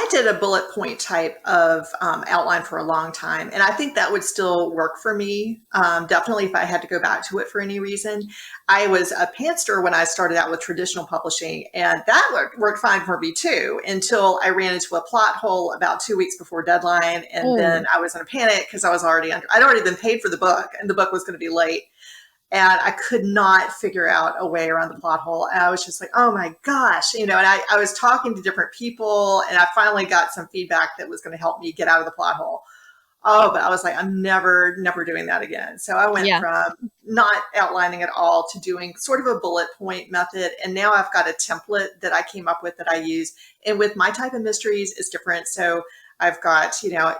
I did a bullet point type of outline for a long time, and I think that would still work for me. Definitely, if I had to go back to it for any reason. I was a pantser when I started out with traditional publishing, and that worked fine for me too, until I ran into a plot hole about 2 weeks before deadline, and then I was in a panic because I'd already been paid for the book, and the book was going to be late. And I could not figure out a way around the plot hole. And I was just like, oh my gosh, and I was talking to different people, and I finally got some feedback that was going to help me get out of the plot hole. Oh, but I was like, I'm never doing that again. So I went from not outlining at all to doing sort of a bullet point method. And now I've got a template that I came up with that I use. And with my type of mysteries, it's different. So I've got,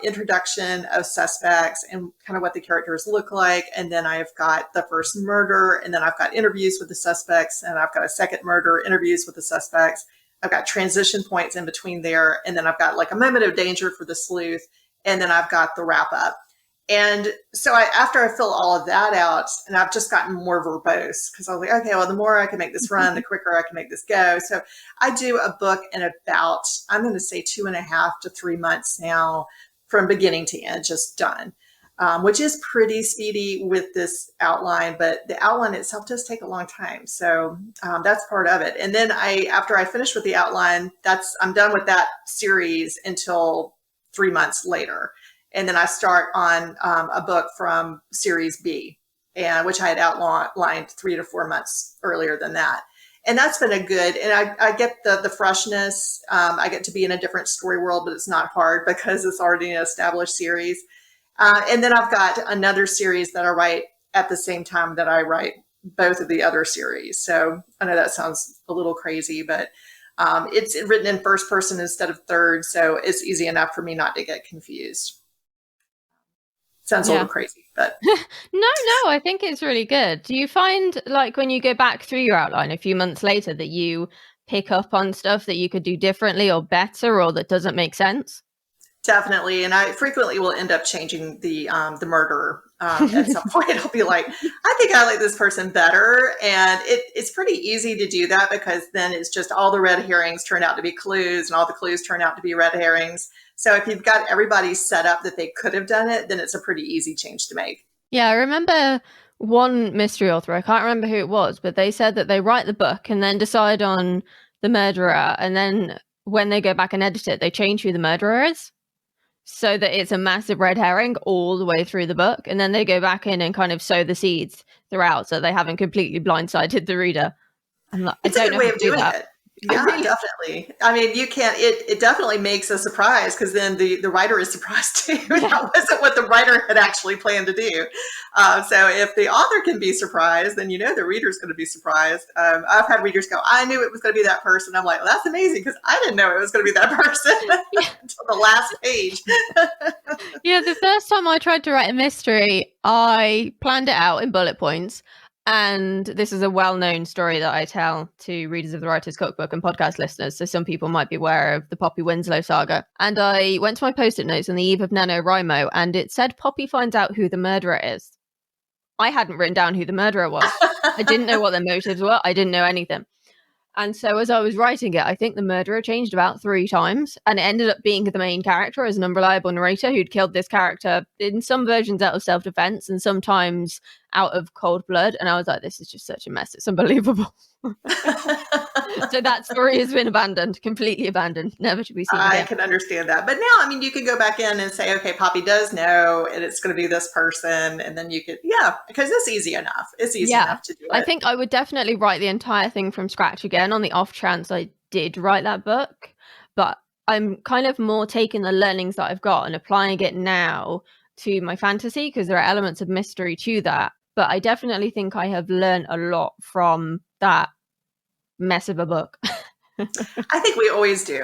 introduction of suspects and kind of what the characters look like. And then I've got the first murder, and then I've got interviews with the suspects, and I've got a second murder, interviews with the suspects. I've got transition points in between there. And then I've got like a moment of danger for the sleuth. And then I've got the wrap up. And so after I fill all of that out, and I've just gotten more verbose because I was like, okay, well, the more I can make this run, the quicker I can make this go. So I do a book in about, I'm going to say 2.5 to 3 months now, from beginning to end, just done, which is pretty speedy with this outline, but the outline itself does take a long time. So that's part of it. And then after I finish with the outline, I'm done with that series until 3 months later. And then I start on a book from series B, which I had outlined 3 to 4 months earlier than that. And that's been and I get the freshness. I get to be in a different story world, but it's not hard because it's already an established series. And then I've got another series that I write at the same time that I write both of the other series. So I know that sounds a little crazy, but it's written in first person instead of third. So it's easy enough for me not to get confused. Sounds a little crazy, but no, I think it's really good. Do you find, like, when you go back through your outline a few months later, that you pick up on stuff that you could do differently or better, or that doesn't make sense? Definitely, and I frequently will end up changing the murderer. At some point, I'll be like, I think I like this person better, and it's pretty easy to do that because then it's just all the red herrings turn out to be clues, and all the clues turn out to be red herrings. So if you've got everybody set up that they could have done it, then it's a pretty easy change to make. Yeah, I remember one mystery author, I can't remember who it was, but they said that they write the book and then decide on the murderer, and then when they go back and edit it, they change who the murderer is, so that it's a massive red herring all the way through the book. And then they go back in and kind of sow the seeds throughout, so they haven't completely blindsided the reader. It's a good way of doing it. Yeah, definitely. I mean, you can't, it definitely makes a surprise because then the writer is surprised too. That wasn't what the writer had actually planned to do. So if the author can be surprised, then the reader's going to be surprised. I've had readers go, I knew it was going to be that person. I'm like, well, that's amazing because I didn't know it was going to be that person until the last page. Yeah, the first time I tried to write a mystery, I planned it out in bullet points. And this is a well-known story that I tell to readers of the Writer's Cookbook and podcast listeners, so some people might be aware of the Poppy Winslow saga. And I went to my post-it notes on the eve of NaNoWriMo, and it said Poppy finds out who the murderer is. I hadn't written down who the murderer was. I didn't know what their motives were. I didn't know anything. And so as I was writing it, I think the murderer changed about 3 times, and it ended up being the main character as an unreliable narrator who'd killed this character in some versions out of self-defense and sometimes out of cold blood. And I was like, this is just such a mess. It's unbelievable. So that story has been abandoned, completely abandoned, never to be seen again. I can understand that. But now, I mean, you can go back in and say, okay, Poppy does know, and it's going to be this person. And then you could, because it's easy enough. It's easy enough to do it. I think I would definitely write the entire thing from scratch again on the off chance I did write that book. But I'm kind of more taking the learnings that I've got and applying it now to my fantasy, because there are elements of mystery to that. But I definitely think I have learned a lot from that mess of a book. I think we always do.